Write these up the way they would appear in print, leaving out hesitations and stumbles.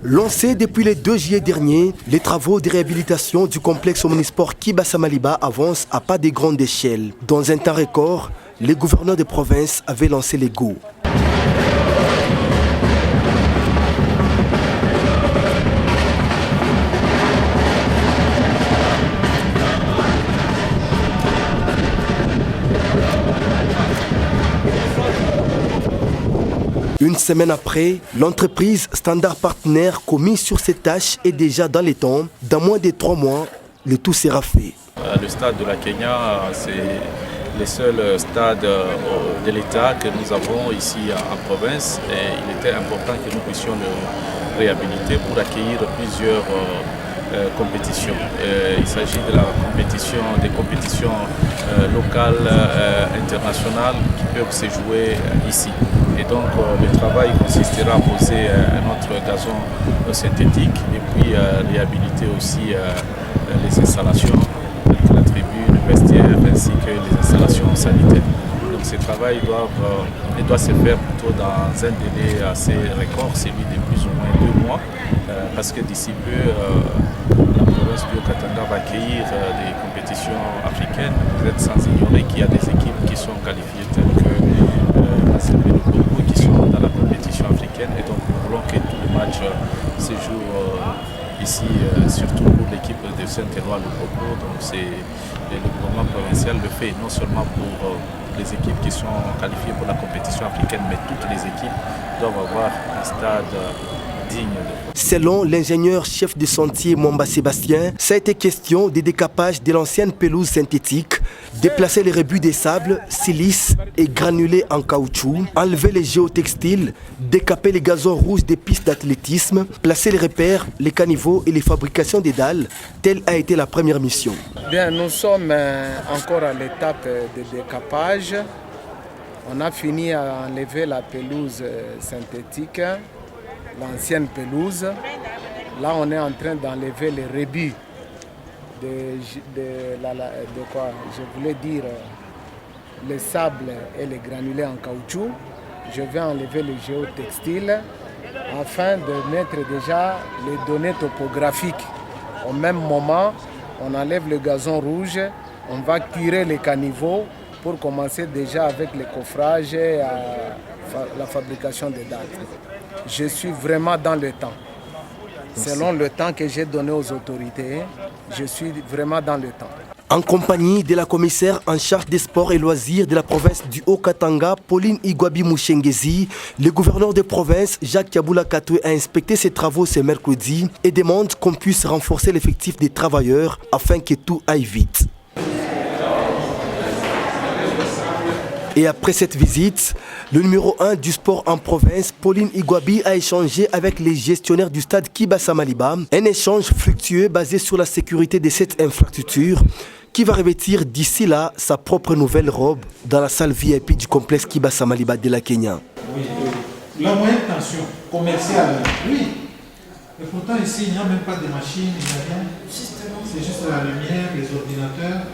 Lancés depuis le 2 juillet dernier, les travaux de réhabilitation du complexe omnisport Kibasa Maliba avancent à pas de grande échelle. Dans un temps record, les gouverneurs de province avaient lancé les go. Une semaine après, l'entreprise Standard Partner commise sur ces tâches est déjà dans les temps. Dans moins de 3 mois, le tout sera fait. Le stade de la Kenya, c'est le seul stade de l'État que nous avons ici en province. Et il était important que nous puissions le réhabiliter pour accueillir plusieurs compétitions. Il s'agit de des compétitions locales, internationales qui peuvent se jouer ici. Et donc le travail consistera à poser un autre gazon synthétique et puis réhabiliter aussi les installations, la tribune, le vestiaire ainsi que les installations sanitaires. Donc ce travail doit se faire plutôt dans un délai assez record, celui de plus ou moins 2 mois, parce que d'ici peu, la province du Haut-Katanga va accueillir des compétitions africaines. Vous êtes sans ignorer qu'il y a des équipes qui sont qualifiées telles que le Congo, qui sont dans la compétition africaine. Et donc nous voulons que tous les matchs se jouent ici, surtout pour l'équipe de Saint-Éloi le Congo. Donc le gouvernement provincial le fait non seulement pour les équipes qui sont qualifiées pour la compétition africaine, mais toutes les équipes doivent avoir un stade digne. Selon l'ingénieur chef de chantier Mwamba Sébastien, ça a été question de décapage de l'ancienne pelouse synthétique, déplacer les rebuts des sables, silice et granulés en caoutchouc, enlever les géotextiles, décaper les gazons rouges des pistes d'athlétisme, placer les repères, les caniveaux et les fabrications des dalles. Telle a été la première mission. Bien, nous sommes encore à l'étape de décapage. On a fini à enlever la pelouse synthétique, l'ancienne pelouse. Là, on est en train d'enlever les rebuts de quoi je voulais dire les sables et les granulés en caoutchouc. Je vais enlever les géotextiles afin de mettre déjà les données topographiques. Au même moment, on enlève le gazon rouge, on va curer les caniveaux pour commencer déjà avec les coffrages et la fabrication des dalles. Je suis vraiment dans le temps. Selon le temps que j'ai donné aux autorités, je suis vraiment dans le temps. En compagnie de la commissaire en charge des sports et loisirs de la province du Haut-Katanga, Pauline Igwabi Mouchengezi, le gouverneur de province, Jacques Kaboula Katoué, a inspecté ces travaux ce mercredi et demande qu'on puisse renforcer l'effectif des travailleurs afin que tout aille vite. Et après cette visite, le numéro 1 du sport en province, Pauline Igwabi, a échangé avec les gestionnaires du stade Kibasa Maliba. Un échange fructueux basé sur la sécurité de cette infrastructure qui va revêtir d'ici là sa propre nouvelle robe dans la salle VIP du complexe Kibasa Maliba de la Kenya. Oui, la moyenne tension commerciale, oui. Et pourtant ici, il n'y a même pas de machine, il n'y a rien. C'est juste la lumière, les ordinateurs.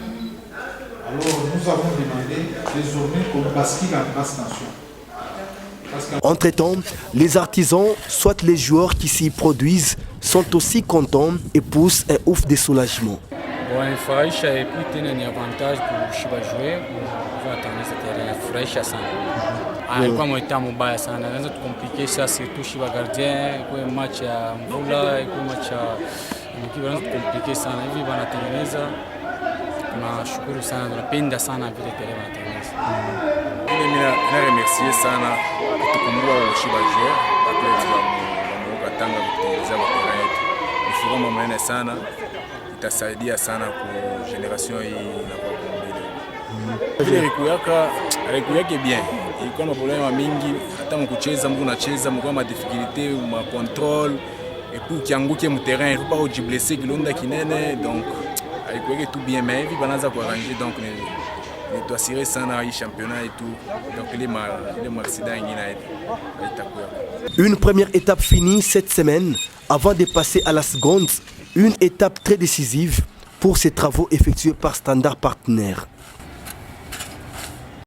Alors nous avons demandé désormais qu'on bascule en basse tension. Entre-temps, les artisans, soit les joueurs qui s'y produisent, sont aussi contents et poussent un ouf de soulagement. Wanafurahisha et puis tena ni avantage kushiba jouer kwa tangaza terrain furahisha sana. Alikuwa mwita mbaya sana. Naanza tukomplike sasa surtout shiba gardien kwa match ya mvula, kwa match ya mkiwa naanza tukomplike sana hivi wanatengeneza. Tunashukuru sana, tunapenda sana vile terrain wanatengeneza. Mimi na remercier sana kutukumbua shiba jouer atleti wa Katanga kutengeneza terrain yetu. Ni furaha mwana sana. Itasaidia sana kwa generation hii na kwa mbele. Ile riku yake bien. Ilikuwa na problema mingi hata mkucheza mko unacheza mko na difficulté ma contrôle et puis kianguke mu terrain il faut pas se blesser kilonda kinene donc ilikuwa yake tout bien mais hivi banaanza kuarranger donc ni to assurer sana hii championnat et tout donc ile accident ingine itakuwa. Une première étape finie cette semaine avant de passer à la seconde. Une étape très décisive pour ces travaux effectués par Standard Partner.